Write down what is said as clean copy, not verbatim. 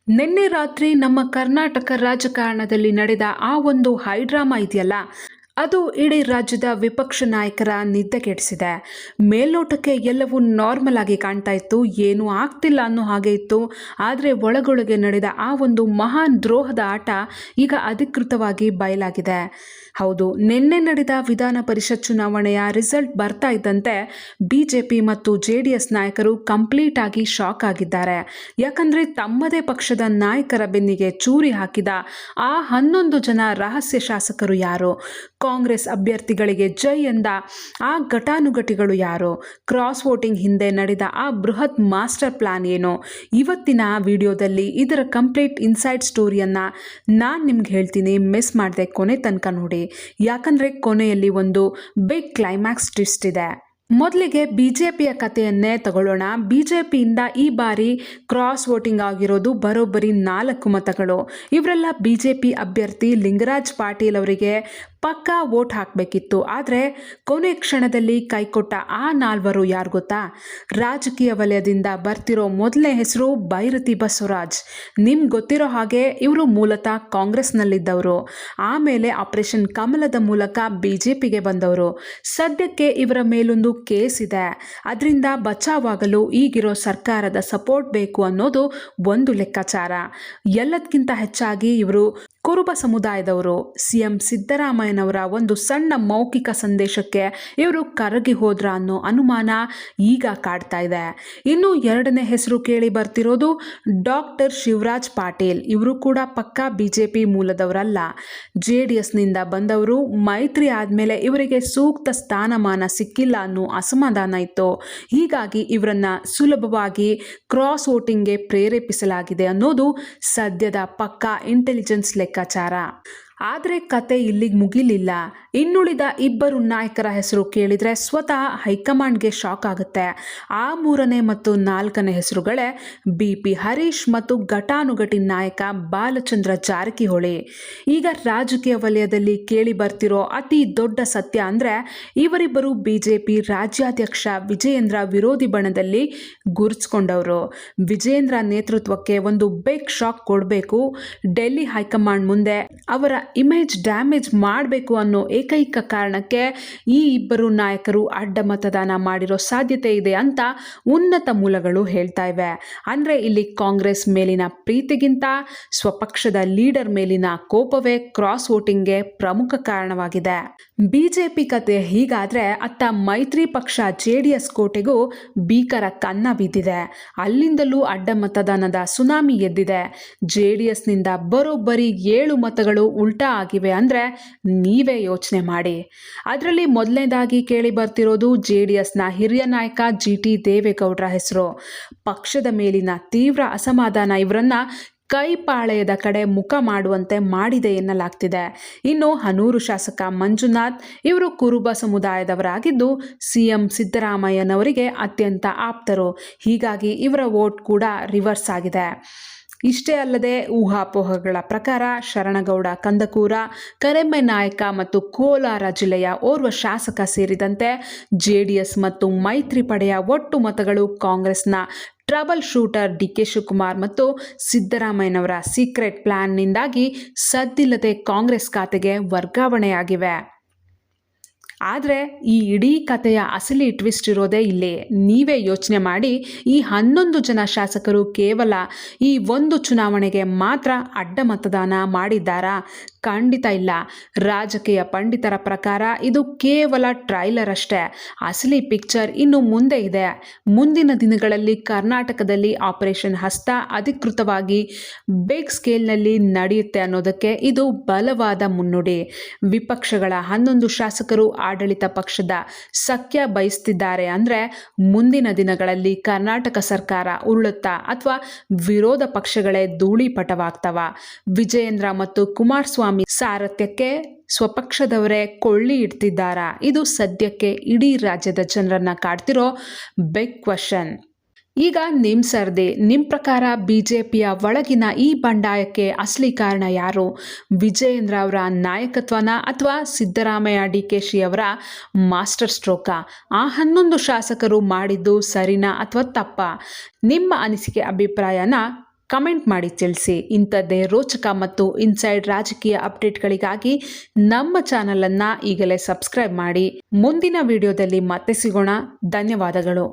ನಿನ್ನೆ ರಾತ್ರಿ ನಮ್ಮ ಕರ್ನಾಟಕ ರಾಜಕಾರಣದಲ್ಲಿ ನಡೆದ ಆ ಒಂದು ಹೈಡ್ರಾಮಾ ಇದೆಯಲ್ಲ, ಅದು ಇಡೀ ರಾಜ್ಯದ ವಿಪಕ್ಷ ನಾಯಕರ ನಿದ್ದೆ ಕೆಡಿಸಿದೆ. ಮೇಲ್ನೋಟಕ್ಕೆ ಎಲ್ಲವೂ ನಾರ್ಮಲ್ ಆಗಿ ಕಾಣ್ತಾ ಇತ್ತು, ಏನೂ ಆಗ್ತಿಲ್ಲ ಅನ್ನೋ ಹಾಗೆ ಇತ್ತು. ಆದರೆ ಒಳಗೊಳಗೆ ನಡೆದ ಆ ಒಂದು ಮಹಾನ್ ದ್ರೋಹದ ಆಟ ಈಗ ಅಧಿಕೃತವಾಗಿ ಬಯಲಾಗಿದೆ. ಹೌದು, ನಿನ್ನೆ ನಡೆದ ವಿಧಾನ ಪರಿಷತ್ ಚುನಾವಣೆಯ ರಿಸಲ್ಟ್ ಬರ್ತಾ ಇದ್ದಂತೆ ಬಿಜೆಪಿ ಮತ್ತು JDS ನಾಯಕರು ಕಂಪ್ಲೀಟ್ ಆಗಿ ಶಾಕ್ ಆಗಿದ್ದಾರೆ. ಯಾಕಂದ್ರೆ ತಮ್ಮದೇ ಪಕ್ಷದ ನಾಯಕರ ಬೆನ್ನಿಗೆ ಚೂರಿ ಹಾಕಿದ ಆ 11 ಜನ ರಹಸ್ಯ ಶಾಸಕರು ಯಾರು, ಕಾಂಗ್ರೆಸ್ ಅಭ್ಯರ್ಥಿಗಳಿಗೆ ಜೈ ಎಂದ ಆ ಘಟಾನುಘಟಿಗಳು ಯಾರು, ಕ್ರಾಸ್ ವೋಟಿಂಗ್ ಹಿಂದೆ ನಡೆದ ಆ ಬೃಹತ್ ಮಾಸ್ಟರ್ ಪ್ಲಾನ್ ಏನು, ಇವತ್ತಿನ ವಿಡಿಯೋದಲ್ಲಿ ಇದರ ಕಂಪ್ಲೀಟ್ ಇನ್ಸೈಡ್ ಸ್ಟೋರಿಯನ್ನ ನಾನು ನಿಮ್ಗೆ ಹೇಳ್ತೀನಿ. ಮಿಸ್ ಮಾಡದೆ ಕೊನೆ ತನಕ ನೋಡಿ, ಯಾಕಂದ್ರೆ ಕೊನೆಯಲ್ಲಿ ಒಂದು ಬಿಗ್ ಕ್ಲೈಮ್ಯಾಕ್ಸ್ ಟ್ವಿಸ್ಟ್ ಇದೆ. ಮೊದಲಿಗೆ ಬಿಜೆಪಿಯ ಕಥೆಯನ್ನೇ ತಗೊಳ್ಳೋಣ. ಬಿಜೆಪಿಯಿಂದ ಈ ಬಾರಿ ಕ್ರಾಸ್ ವೋಟಿಂಗ್ ಆಗಿರೋದು ಬರೋಬ್ಬರಿ 4 ಮತಗಳು. ಇವರೆಲ್ಲ ಬಿಜೆಪಿ ಅಭ್ಯರ್ಥಿ ಲಿಂಗರಾಜ್ ಪಾಟೀಲ್ ಅವರಿಗೆ ಪಕ್ಕಾ ವೋಟ್ ಹಾಕಬೇಕಿತ್ತು. ಆದರೆ ಕೊನೆ ಕ್ಷಣದಲ್ಲಿ ಕೈಕೊಟ್ಟ ಆ 4 ಯಾರು ಗೊತ್ತಾ? ರಾಜಕೀಯ ವಲಯದಿಂದ ಬರ್ತಿರೋ ಮೊದಲನೇ ಹೆಸರು ಭೈರತಿ ಬಸವರಾಜ್. ನಿಮ್ಗೆ ಗೊತ್ತಿರೋ ಹಾಗೆ ಇವರು ಮೂಲತಃ ಕಾಂಗ್ರೆಸ್ನಲ್ಲಿದ್ದವರು, ಆಮೇಲೆ ಆಪರೇಷನ್ ಕಮಲದ ಮೂಲಕ ಬಿಜೆಪಿಗೆ ಬಂದವರು. ಸದ್ಯಕ್ಕೆ ಇವರ ಮೇಲೊಂದು ಕೇಸ್ ಇದೆ, ಅದರಿಂದ ಬಚಾವಾಗಲು ಈಗಿರೋ ಸರ್ಕಾರದ ಸಪೋರ್ಟ್ ಬೇಕು ಅನ್ನೋದು ಒಂದು ಲೆಕ್ಕಾಚಾರ. ಎಲ್ಲದಕ್ಕಿಂತ ಹೆಚ್ಚಾಗಿ ಇವರು ಕುರುಬ ಸಮುದಾಯದವರು. CM ಸಿದ್ದರಾಮಯ್ಯನವರ ಒಂದು ಸಣ್ಣ ಮೌಖಿಕ ಸಂದೇಶಕ್ಕೆ ಇವರು ಕರಗಿ ಹೋದ್ರ ಅನ್ನೋ ಅನುಮಾನ ಈಗ ಕಾಡ್ತಾ ಇದೆ. ಇನ್ನು ಎರಡನೇ ಹೆಸರು ಕೇಳಿ ಬರ್ತಿರೋದು ಡಾಕ್ಟರ್ ಶಿವರಾಜ್ ಪಾಟೀಲ್. ಇವರು ಕೂಡ ಪಕ್ಕಾ ಬಿಜೆಪಿ ಮೂಲದವರಲ್ಲ, JDSನಿಂದ ಬಂದವರು. ಮೈತ್ರಿ ಆದಮೇಲೆ ಇವರಿಗೆ ಸೂಕ್ತ ಸ್ಥಾನಮಾನ ಸಿಕ್ಕಿಲ್ಲ ಅನ್ನೋ ಅಸಮಾಧಾನ ಇತ್ತು. ಹೀಗಾಗಿ ಇವರನ್ನ ಸುಲಭವಾಗಿ ಕ್ರಾಸ್ ವೋಟಿಂಗ್ಗೆ ಪ್ರೇರೇಪಿಸಲಾಗಿದೆ ಅನ್ನೋದು ಸದ್ಯದ ಪಕ್ಕಾ ಇಂಟೆಲಿಜೆನ್ಸ್ ಲೆಕ್ಕಾಚಾರ. ಆದರೆ ಕತೆ ಇಲ್ಲಿಗೆ ಮುಗಿಲಿಲ್ಲ. ಇನ್ನುಳಿದ 2 ನಾಯಕರ ಹೆಸರು ಕೇಳಿದರೆ ಸ್ವತಃ ಹೈಕಮಾಂಡ್ಗೆ ಶಾಕ್ ಆಗುತ್ತೆ. ಆ 3ನೇ ಮತ್ತು 4ನೇ ಹೆಸರುಗಳೇ BP ಹರೀಶ್ ಮತ್ತು ಘಟಾನುಘಟಿ ನಾಯಕ ಬಾಲಚಂದ್ರ ಜಾರಕಿಹೊಳಿ. ಈಗ ರಾಜಕೀಯ ವಲಯದಲ್ಲಿ ಕೇಳಿ ಬರ್ತಿರೋ ಅತಿ ದೊಡ್ಡ ಸತ್ಯ ಅಂದರೆ ಇವರಿಬ್ಬರು ಬಿಜೆಪಿ ರಾಜ್ಯಾಧ್ಯಕ್ಷ ವಿಜಯೇಂದ್ರ ವಿರೋಧಿ ಬಣದಲ್ಲಿ ಗುರುತಿಸ್ಕೊಂಡವರು. ವಿಜಯೇಂದ್ರ ನೇತೃತ್ವಕ್ಕೆ ಒಂದು ಬಿಗ್ ಶಾಕ್ ಕೊಡಬೇಕು, ಡೆಲ್ಲಿ ಹೈಕಮಾಂಡ್ ಮುಂದೆ ಅವರ ಇಮೇಜ್ ಡ್ಯಾಮೇಜ್ ಮಾಡಬೇಕು ಅನ್ನೋ ಏಕೈಕ ಕಾರಣಕ್ಕೆ ಈ 2 ನಾಯಕರು ಅಡ್ಡ ಮತದಾನ ಮಾಡಿರೋ ಸಾಧ್ಯತೆ ಇದೆ ಅಂತ ಉನ್ನತ ಮೂಲಗಳು ಹೇಳ್ತಾ ಇವೆ. ಅಂದ್ರೆ ಇಲ್ಲಿ ಕಾಂಗ್ರೆಸ್ ಮೇಲಿನ ಪ್ರೀತಿಗಿಂತ ಸ್ವಪಕ್ಷದ ಲೀಡರ್ ಮೇಲಿನ ಕೋಪವೇ ಕ್ರಾಸ್ ವೋಟಿಂಗ್ಗೆ ಪ್ರಮುಖ ಕಾರಣವಾಗಿದೆ. ಬಿಜೆಪಿ ಕತೆ ಹೀಗಾದ್ರೆ ಅತ್ತ ಮೈತ್ರಿ ಪಕ್ಷ JDS ಕೋಟೆಗೂ ಭೀಕರ ಕನ್ನ ಬಿದ್ದಿದೆ. ಅಲ್ಲಿಂದಲೂ ಅಡ್ಡ ಮತದಾನದ ಸುನಾಮಿ ಎದ್ದಿದೆ. JDSನಿಂದ ಬರೋಬ್ಬರಿ 7 ಮತಗಳು ಉಲ್ಟಾ ಆಗಿವೆ ಅಂದ್ರೆ ನೀವೇ ಯೋಚನೆ ಮಾಡಿ. ಅದರಲ್ಲಿ ಮೊದಲನೇದಾಗಿ ಕೇಳಿ ಬರ್ತಿರೋದು JDSನ ಹಿರಿಯ ನಾಯಕ GT ದೇವೇಗೌಡರ ಹೆಸರು. ಪಕ್ಷದ ಮೇಲಿನ ತೀವ್ರ ಅಸಮಾಧಾನ ಇವರನ್ನ ಕೈಪಾಳೆಯದ ಕಡೆ ಮುಖ ಮಾಡುವಂತೆ ಮಾಡಿದೆ ಎನ್ನಲಾಗ್ತಿದೆ. ಇನ್ನು ಹನೂರು ಶಾಸಕ ಮಂಜುನಾಥ್, ಇವರು ಕುರುಬ ಸಮುದಾಯದವರಾಗಿದ್ದು CM ಸಿದ್ದರಾಮಯ್ಯನವರಿಗೆ ಅತ್ಯಂತ ಆಪ್ತರು. ಹೀಗಾಗಿ ಇವರ ವೋಟ್ ಕೂಡ ರಿವರ್ಸ್ ಆಗಿದೆ. ಇಷ್ಟೇ ಅಲ್ಲದೆ ಊಹಾಪೋಹಗಳ ಪ್ರಕಾರ ಶರಣಗೌಡ ಕಂದಕೂರ, ಕರೆಮ್ಮೆ ನಾಯಕ ಮತ್ತು ಕೋಲಾರ ಜಿಲ್ಲೆಯ ಓರ್ವ ಶಾಸಕ ಸೇರಿದಂತೆ JDS ಮತ್ತು ಮೈತ್ರಿ ಪಡೆಯ ಒಟ್ಟು ಮತಗಳು ಕಾಂಗ್ರೆಸ್ನ ಟ್ರಬಲ್ ಶೂಟರ್ DK ಶಿವಕುಮಾರ್ ಮತ್ತು ಸಿದ್ದರಾಮಯ್ಯನವರ ಸೀಕ್ರೆಟ್ ಪ್ಲಾನ್ನಿಂದಾಗಿ ಸದ್ದಿಲ್ಲದೆ ಕಾಂಗ್ರೆಸ್ ಖಾತೆಗೆ ವರ್ಗಾವಣೆಯಾಗಿವೆ. ಆದರೆ ಈ ಇಡೀ ಕಥೆಯ ಅಸಲಿ ಟ್ವಿಸ್ಟ್ ಇರೋದೇ ಇಲ್ಲೇ. ನೀವೇ ಯೋಚನೆ ಮಾಡಿ, ಈ 11 ಜನ ಶಾಸಕರು ಕೇವಲ ಈ ಒಂದು ಚುನಾವಣೆಗೆ ಮಾತ್ರ ಅಡ್ಡ ಮತದಾನ ಮಾಡಿದ್ದಾರಾ? ಖಂಡಿತ ಇಲ್ಲ. ರಾಜಕೀಯ ಪಂಡಿತರ ಪ್ರಕಾರ ಇದು ಕೇವಲ ಟ್ರೈಲರ್ ಅಷ್ಟೇ. ಅಸಲಿ ಪಿಕ್ಚರ್ ಇನ್ನು ಮುಂದೆ ಇದೆ. ಮುಂದಿನ ದಿನಗಳಲ್ಲಿ ಕರ್ನಾಟಕದಲ್ಲಿ ಆಪರೇಷನ್ ಹಸ್ತ ಅಧಿಕೃತವಾಗಿ ಬಿಗ್ ಸ್ಕೇಲ್ನಲ್ಲಿ ನಡೆಯುತ್ತೆ ಅನ್ನೋದಕ್ಕೆ ಇದು ಬಲವಾದ ಮುನ್ನುಡಿ. ವಿಪಕ್ಷಗಳ 11 ಶಾಸಕರು ಆಡಳಿತ ಪಕ್ಷದ ಸಖ್ಯ ಬಯಸ್ತಿದ್ದಾರೆ ಅಂದರೆ ಮುಂದಿನ ದಿನಗಳಲ್ಲಿ ಕರ್ನಾಟಕ ಸರ್ಕಾರ ಉರುಳುತ್ತಾ ಅಥವಾ ವಿರೋಧ ಪಕ್ಷಗಳೇ ಧೂಳಿಪಟವಾಗ್ತವ. ವಿಜಯೇಂದ್ರ ಮತ್ತು ಕುಮಾರಸ್ವಾಮಿ ಸಾರಥ್ಯಕ್ಕೆ ಸ್ವಪಕ್ಷದವರೇ ಕೊಳ್ಳಿ ಇಡ್ತಿದ್ದಾರಾ? ಇದು ಸದ್ಯಕ್ಕೆ ಇಡೀ ರಾಜ್ಯದ ಜನರನ್ನ ಕಾಡ್ತಿರೋ ಬಿಗ್ ಕ್ವಶನ್. ಈಗ ನಿಮ್ಮ ಸರ್ದೆ, ನಿಮ್ಮ ಪ್ರಕಾರ ಬಿಜೆಪಿಯ ಒಳಗಿನ ಈ ಬಂಡಾಯಕ್ಕೆ ಅಸಲಿ ಕಾರಣ ಯಾರು? ವಿಜಯೇಂದ್ರ ಅವರ ನಾಯಕತ್ವನ ಅಥವಾ ಸಿದ್ದರಾಮಯ್ಯ DKಶಿ ಅವರ ಮಾಸ್ಟರ್ ಸ್ಟ್ರೋಕಾ? ಆ 11 ಶಾಸಕರು ಮಾಡಿದ್ದು ಸರಿನಾ ಅಥವಾ ತಪ್ಪಾ? ನಿಮ್ಮ ಅನಿಸಿಕೆ ಅಭಿಪ್ರಾಯನ ಕಮೆಂಟ್ ಮಾಡಿ ತಿಳಿಸಿ. ಇಂಥದ್ದೇ ರೋಚಕ ಮತ್ತು ಇನ್ಸೈಡ್ ರಾಜಕೀಯ ಅಪ್ಡೇಟ್ಗಳಿಗಾಗಿ ನಮ್ಮ ಚಾನಲನ್ನು ಈಗಲೇ ಸಬ್ಸ್ಕ್ರೈಬ್ ಮಾಡಿ. ಮುಂದಿನ ವಿಡಿಯೋದಲ್ಲಿ ಮತ್ತೆ ಸಿಗೋಣ. ಧನ್ಯವಾದಗಳು.